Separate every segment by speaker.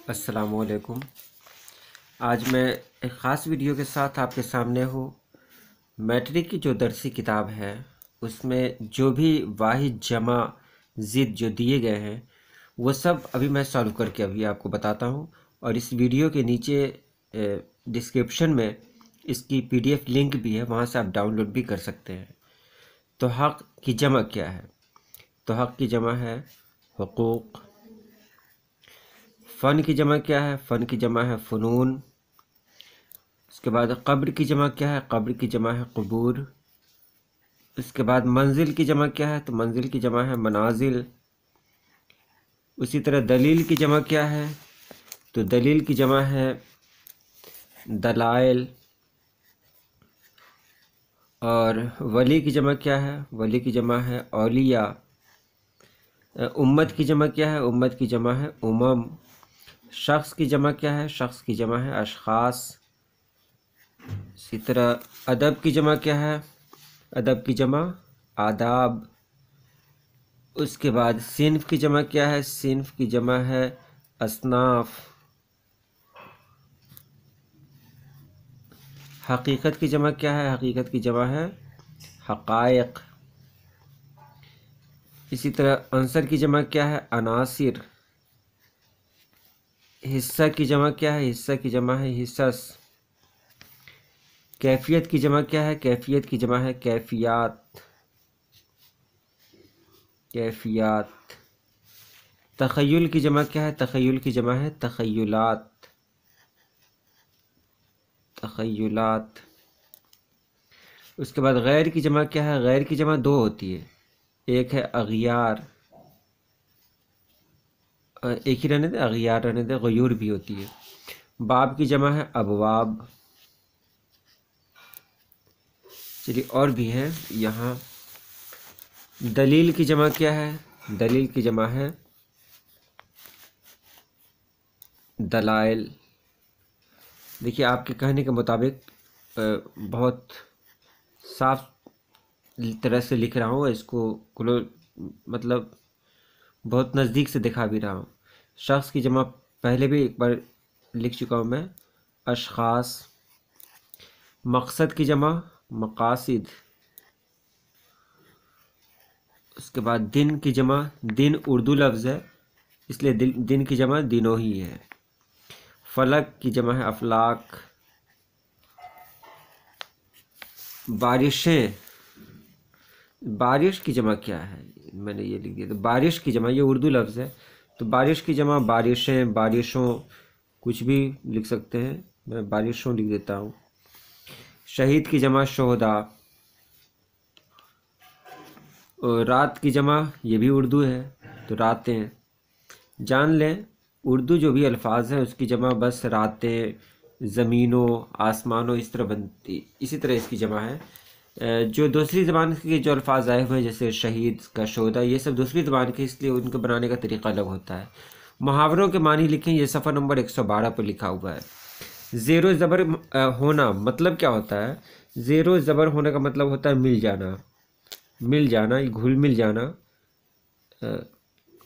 Speaker 1: अस्सलामुअलैकुम। आज मैं एक ख़ास वीडियो के साथ आपके सामने हूँ। मैट्रिक की जो दरसी किताब है उसमें जो भी वाहिद जमा ज़िद जो दिए गए हैं वो सब अभी मैं सॉल्व करके अभी आपको बताता हूँ। और इस वीडियो के नीचे डिस्क्रिप्शन में इसकी PDF लिंक भी है, वहाँ से आप डाउनलोड भी कर सकते हैं। तो हक़ की जमा क्या है? तो हक़ की जमा है हुकूक़। फ़न की जमा क्या है? फ़न की जमा है फ़ुनून। उसके बाद कब्र की जमा क्या है? कब्र की जमा है क़ुबूर। उसके बाद मंजिल की जमा क्या है? तो मंजिल की जमा है मनाजिल। उसी तरह दलील की जमा क्या है? तो दलील की जमा है दलाइल। और वली की जमा क्या है? वली की जमा है औलिया। उम्मत की जमा क्या है? उम्मत की जमा है उमम। शख्स की जमा क्या है? शख्स की जमा है अशख़ास। इसी तरह अदब की जमा क्या है? अदब की जमा आदाब। उसके बाद सिन्फ़ की जमा क्या है? सिन्फ़ की जमा है असनाफ़। हकीकत की जमा क्या है? हकीकत की जमा है हक़ाइक़। इसी तरह अंसर की जमा क्या है? अनासिर। हिस्सा की जमा क्या है? हिस्सा की जमा है हिस्सस। कैफ़ियत की जमा क्या है? कैफ़ियत की जमा है कैफ़ियात। कैफ़ियात। तख़य्युल की जमा क्या है? तख़य्युल की जमा है तख़य्युलात। तख़य्युलात। उसके बाद गैर की जमा क्या है? गैर की जमा दो होती है, एक है अग़ियार, एक ही रहने दे, अग़ियार रहने दे, गयूर भी होती है। बाब की जमा है अबवाब। चलिए और भी है यहाँ। दलील की जमा क्या है? दलील की जमा है दलाइल। देखिए आपके कहने के मुताबिक बहुत साफ तरह से लिख रहा हूँ, इसको मतलब बहुत नज़दीक से दिखा भी रहा हूँ। शख्स की जमा पहले भी एक बार लिख चुका हूँ मैं, अशख़ास। मकसद की जमा मकासिद। उसके बाद दिन की जमा, दिन उर्दू लफ्ज़ है इसलिए दिन की जमा दिनों ही है। फलक की जमा है अफलाक। बारिशें, बारिश की जमा क्या है? मैंने ये लिख दिया। तो बारिश की जमा, ये उर्दू लफ्ज़ है, तो बारिश की जमा बारिशें, बारिशों, कुछ भी लिख सकते हैं, मैं बारिशों लिख देता हूँ। शहीद की जमा शोहदा। और रात की जमा ये भी उर्दू है, तो रातें। जान लें उर्दू जो भी अल्फाज हैं उसकी जमा बस रातें, ज़मीनों, आसमानों, इस तरह बनती, इसी तरह इसकी जमा है। जो दूसरी ज़बान के जो अल्फाज आए हुए हैं जैसे शहीद का शोहदा, ये सब दूसरी ज़बान के, इसलिए उनको बनाने का तरीका अलग होता है। मुहावरों के मानी लिखें, ये सफ़ा नंबर 112 पर लिखा हुआ है। ज़ेरो ज़बर होना मतलब क्या होता है? ज़ेरो ज़बर होने का मतलब होता है मिल जाना। मिल जाना, घुल मिल जाना,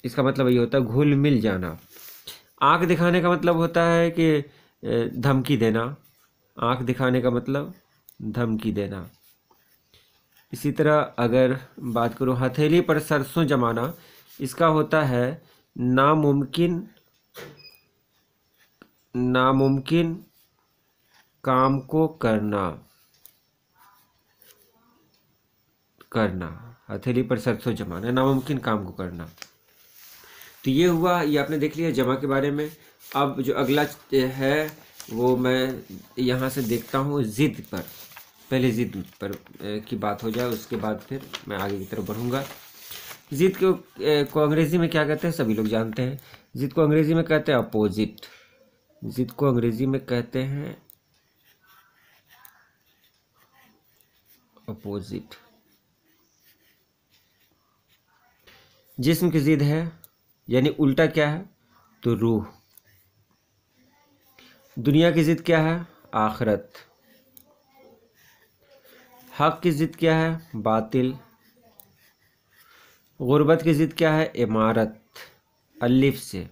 Speaker 1: इसका मतलब ये होता है घुल मिल जाना। आँख दिखाने का मतलब होता है कि धमकी देना। आँख दिखाने का मतलब धमकी देना। इसी तरह अगर बात करूँ हथेली पर सरसों जमाना, इसका होता है नामुमकिन, नामुमकिन काम को करना। करना, हथेली पर सरसों जमाना, नामुमकिन काम को करना। तो ये हुआ, ये आपने देख लिया जमा के बारे में। अब जो अगला है वो मैं यहाँ से देखता हूँ ज़िद पर। पहले ज़िद पर की बात हो जाए, उसके बाद फिर मैं आगे की तरफ बढ़ूँगा। ज़िद को अंग्रेज़ी में क्या कहते हैं सभी लोग जानते हैं। ज़िद को अंग्रेज़ी में कहते हैं अपोजिट। ज़िद को अंग्रेज़ी में कहते हैं अपोजिट। जिस्म की ज़िद है यानी उल्टा क्या है? तो रूह। दुनिया की ज़िद क्या है? आखिरत। हक़ की ज़िद क्या है? बातिल। गुर्बत की ज़िद क्या है? इमारत, अलिफ से।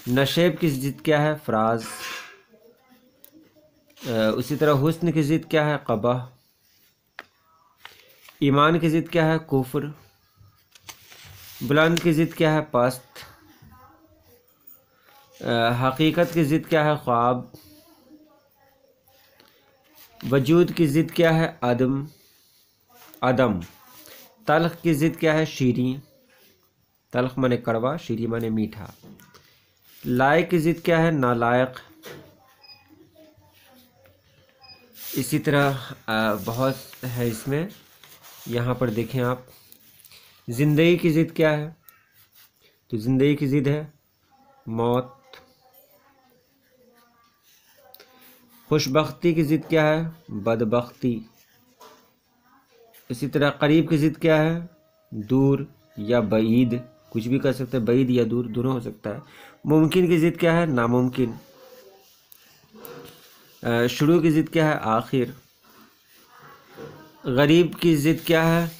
Speaker 1: नशेब की ज़िद क्या है? फ़राज़। उसी तरह हुस्न की ज़िद क्या है? क़बह। ईमान की ज़िद क्या है? कुफ्र। बुलंद की ज़िद क्या है? पस्त। हकीकत की ज़िद क्या है? ख्वाब। वजूद की ज़िद क्या है? अदम। तल्ख की ज़िद क्या है? शीरी। तल्ख माने कड़वा, शीरी माने मीठा। लायक की ज़िद क्या है? नालायक। इसी तरह बहुत है इसमें। यहाँ पर देखें आप, ज़िंदगी की ज़िद क्या है? तो ज़िंदगी की ज़िद है मौत। खुशबख्ती की ज़िद क्या है? बदबख्ती। इसी तरह करीब की ज़िद क्या है? दूर या बईद, कुछ भी कर सकते हैं, बईद या दूर दोनों हो सकता है। मुमकिन की ज़िद क्या है? नामुमकिन। शुरू की ज़िद क्या है? आखिर। गरीब की ज़िद क्या है?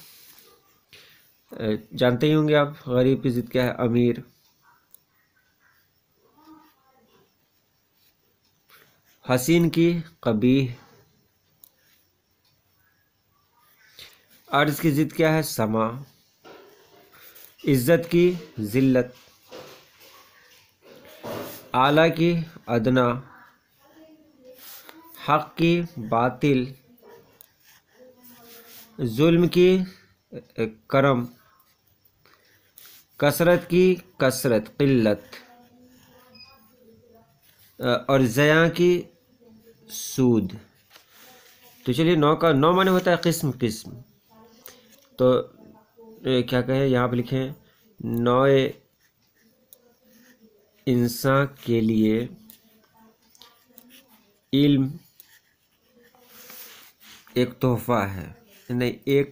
Speaker 1: जानते ही होंगे आप, गरीब की ज़िद क्या है? अमीर। हसीन की कबीह। अर्ज़ की ज़िद क्या है? समा। इज़्ज़त की ज़िल्लत। आला की अदना। हक़ की बातिल। जुल्म की करम। कसरत की कसरत क़िल्लत। और ज़या की सूद। तो चलिए, नौ माने होता है किस्म। तो क्या कहें, यहाँ पर लिखें, नौए इंसान के लिए इल्म एक तोहफ़ा है। नहीं,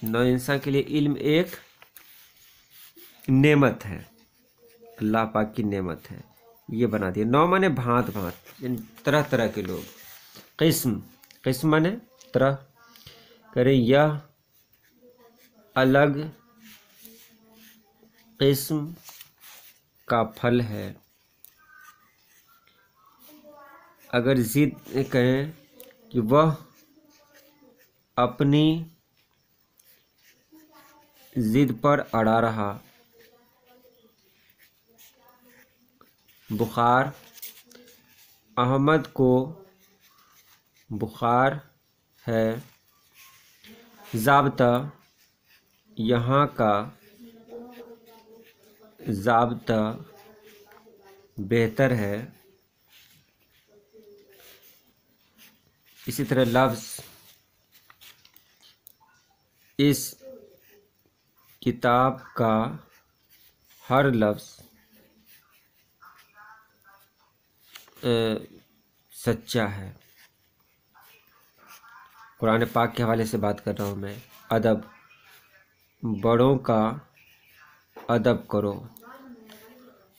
Speaker 1: नौए इंसान के लिए इल्म एक नेमत है, अल्लाह पाक की नेमत है। ये बना दिया। नौ माने भांत भांत, यानी तरह तरह के लोग। किस्म माने तरह। करें, यह अलग किस्म का फल है। अगर जिद कहें कि वह अपनी जिद पर अड़ा रहा। बुखार, अहमद को बुखार है। ज़ाब्ता, यहाँ का ज़ाब्ता बेहतर है। इसी तरह लफ्ज़, इस किताब का हर लफ्ज़ सच्चा है। कुरान पाक के हवाले से बात कर रहा हूँ मैं। अदब, बड़ों का अदब करो,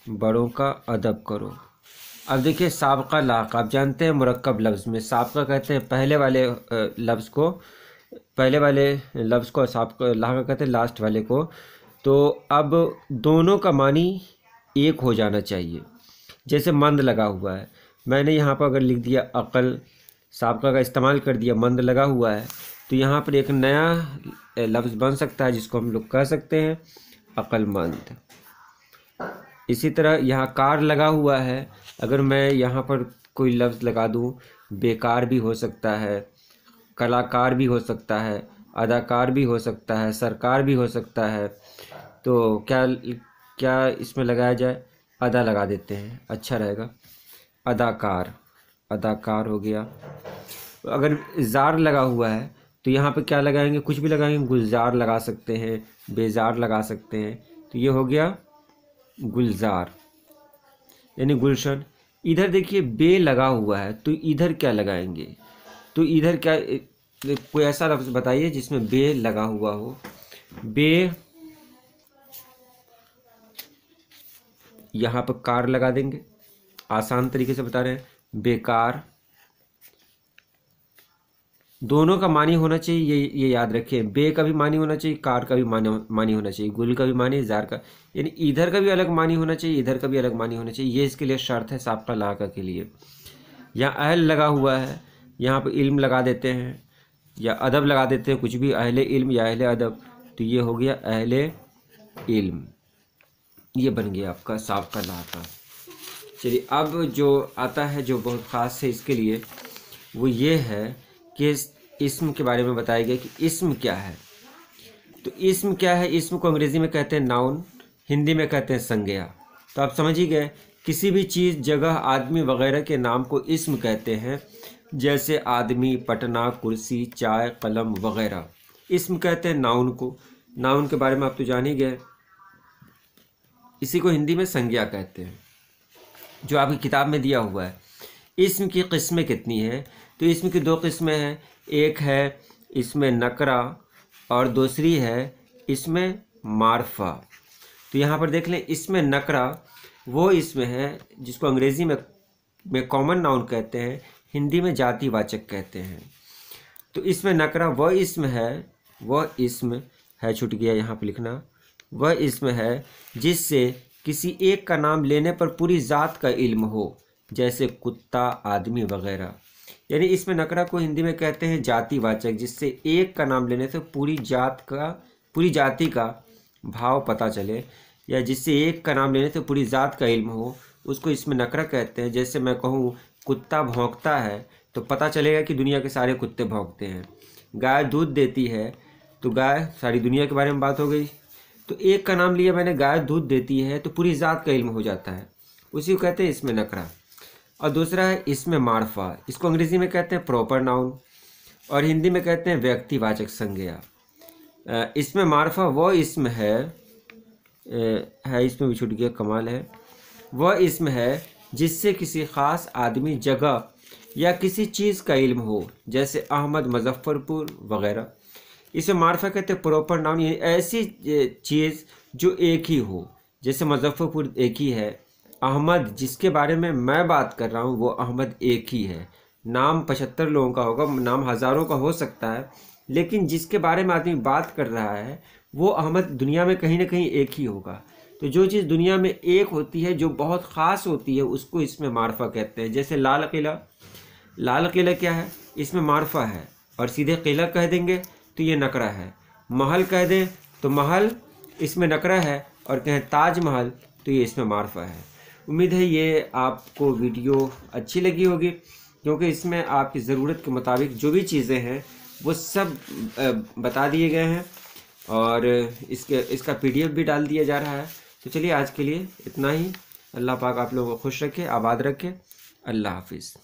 Speaker 1: बड़ों का अदब करो। अब देखिए, साबका लाक, आप जानते हैं मुरक्कब लफ्ज़ में साबका कहते हैं पहले वाले लफ्ज़ को, पहले वाले लफ्ज़ को, साबका लाका कहते हैं लास्ट वाले को। तो अब दोनों का मानी एक हो जाना चाहिए। जैसे मंद लगा हुआ है, मैंने यहाँ पर अगर लिख दिया अक़ल, साबका का इस्तेमाल कर दिया, मंद लगा हुआ है, तो यहाँ पर एक नया लफ्ज़ बन सकता है जिसको हम लोग कह सकते हैं अक़लमंद। इसी तरह यहाँ कार लगा हुआ है, अगर मैं यहाँ पर कोई लफ्ज़ लगा दूँ, बेकार भी हो सकता है, कलाकार भी हो सकता है, अदाकार भी हो सकता है, सरकार भी हो सकता है। तो क्या क्या इसमें लगाया जाए? अदा लगा देते हैं, अच्छा रहेगा। अदाकार, अदाकार हो गया। अगर ज़ार लगा हुआ है तो यहाँ पे क्या लगाएंगे? कुछ भी लगाएंगे, गुलजार लगा सकते हैं, बेजार लगा सकते हैं। तो ये हो गया गुलजार, यानी गुलशन। इधर देखिए बे लगा हुआ है, तो इधर क्या लगाएंगे? तो इधर क्या, कोई ऐसा लफ्ज़ बताइए जिसमें बे लगा हुआ हो। बे, यहाँ पर कार लगा देंगे, आसान तरीके से बता रहे हैं। बेकार, दोनों का मानी होना चाहिए, ये याद रखिए। बे का भी मानी होना चाहिए, कार का भी मानी होना चाहिए, गुल का भी मानी, जार का, यानी इधर का भी अलग मानी होना चाहिए, इधर का भी अलग मानी होना चाहिए। ये इसके लिए शर्त है साबका लाका के लिए। यहाँ अहल लगा हुआ है, यहाँ पर इल्म लगा देते हैं या अदब लगा देते हैं, कुछ भी, अहले इल्म या अहले अदब, तो ये हो गया अहले इल्म, ये बन गया आपका साबका लाका। चलिए अब जो आता है जो बहुत ख़ास है इसके लिए, वो ये है कि इस्म के बारे में बताया गया कि इस्म क्या है। तो इस्म क्या है, इस्म को अंग्रेज़ी में कहते हैं नाउन, हिंदी में कहते हैं संज्ञा। तो आप समझ ही गए, किसी भी चीज़, जगह, आदमी वगैरह के नाम को इस्म कहते हैं, जैसे आदमी, पटना, कुर्सी, चाय, कलम वगैरह, इस्म कहते हैं नाउन को। नाउन के बारे में आप तो जान ही गए। इसी को हिंदी में संज्ञा कहते हैं, जो आपकी किताब में दिया हुआ है। इस्म की किस्में कितनी हैं? तो इस्म की 2 किस्में हैं, एक है इसमें नकरा और दूसरी है इसमें मारफा। तो यहाँ पर देख लें, इसमें नकरा वो इसमें है जिसको अंग्रेज़ी में कॉमन नाउन कहते हैं, हिंदी में जातिवाचक कहते हैं। तो इसमें नकरा वह इसम है, छूट गया यहाँ पर लिखना, वह इसम है जिससे किसी एक का नाम लेने पर पूरी ज़ात का इल्म हो, जैसे कुत्ता, आदमी वगैरह। यानी इसमें नकरा को हिंदी में कहते हैं जातिवाचक, जिससे एक का नाम लेने से पूरी जाति का भाव पता चले, या जिससे एक का नाम लेने से पूरी ज़ात का इल्म हो, उसको इसमें नकरा कहते हैं। जैसे मैं कहूँ कुत्ता भौंकता है, तो पता चलेगा कि दुनिया के सारे कुत्ते भौंकते हैं। गाय दूध देती है, तो गाय, सारी दुनिया के बारे में बात हो गई। तो एक का नाम लिया मैंने, गाय दूध देती है, तो पूरी ज़ात का इल्म हो जाता है, उसी को कहते हैं इसमें नकरा। और दूसरा है इसमें मारफा, इसको अंग्रेज़ी में कहते हैं प्रॉपर नाउन और हिंदी में कहते हैं व्यक्तिवाचक संज्ञा। इसमें मारफा वो इसम है, इसमें भी छूट गया, कमाल है, वह इसम है जिससे किसी ख़ास आदमी, जगह या किसी चीज़ का इल्म हो, जैसे अहमद, मुजफ्फरपुर वगैरह। इसे मारफा कहते हैं प्रॉपर नाउन, यानी ऐसी चीज़ जो एक ही हो, जैसे मुजफ्फरपुर एक ही है, अहमद जिसके बारे में मैं बात कर रहा हूँ वो अहमद एक ही है। नाम 75 लोगों का होगा, नाम हज़ारों का हो सकता है, लेकिन जिसके बारे में आदमी बात कर रहा है वो अहमद दुनिया में कहीं ना कहीं एक ही होगा। तो जो चीज़ दुनिया में एक होती है, जो बहुत ख़ास होती है, उसको इसमें मारफा कहते हैं। जैसे लाल किला, लाल किला क्या है, इसमें मारफा है, और सीधे किला कह देंगे तो ये नकरा है। महल कह दें तो महल इसमें नकरा है, और कहें ताजमहल तो ये इसमें मारफा है। उम्मीद है ये आपको वीडियो अच्छी लगी होगी, क्योंकि इसमें आपकी ज़रूरत के मुताबिक जो भी चीज़ें हैं वो सब बता दिए गए हैं, और इसका PDF भी डाल दिया जा रहा है। तो चलिए आज के लिए इतना ही। अल्लाह पाक आप लोगों को खुश रखे, आबाद रखे। अल्लाह हाफिज़।